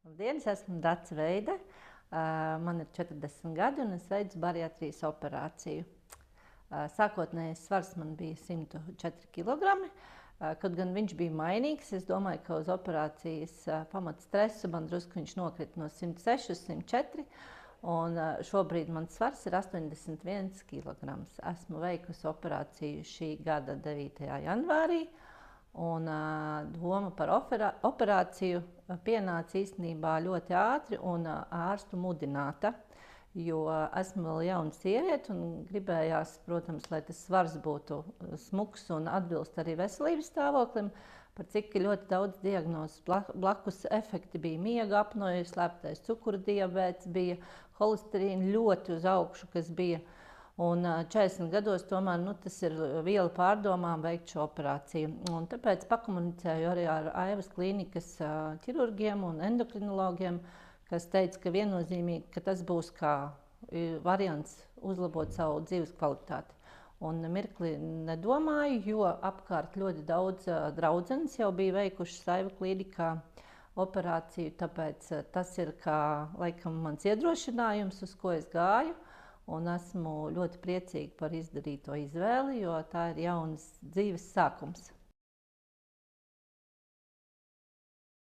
Labdien, es esmu Dace Veide. Man ir 40 gadi un es veicu bariatrijas operāciju. Sākotnējais svars man bija 104 kg. Kaut gan viņš bija mainīgs, es domāju, ka uz operācijas pamatstresu man drusku viņš nokrita no 106 uz 104. Un šobrīd mans svars ir 81 kg. Esmu veikusi operāciju šī gada 9. janvārī. Un doma par operāciju pienāca īstenībā ļoti ātri un ārstu mudināta, jo esmu vēl jauna sieviete un gribējās, protams, lai tas svars būtu smuks un atbilst arī veselības stāvoklim, par cik ļoti daudz diagnozes blakus efekti bija miega apnoja, slēptais cukura diabēts, bija holesterīna ļoti uz augšu, kas bija. Un 40 gados tomēr tas ir viela pārdomām veikt šo operāciju. Un tāpēc pakomunicēju arī ar Aivas klīnikas ķirurgiem un endokrinologiem, kas teica, ka viennozīmīgi, ka tas būs kā variants uzlabot savu dzīves kvalitāti. Un mirkli nedomāju, jo apkārt ļoti daudz draudzenes jau bija veikušas Aiva klīnikā operāciju, tāpēc tas ir kā laikam mans iedrošinājums, uz ko es gāju. Un esmu ļoti priecīga par izdarīto izvēli, jo tā ir jaunas dzīves sākums.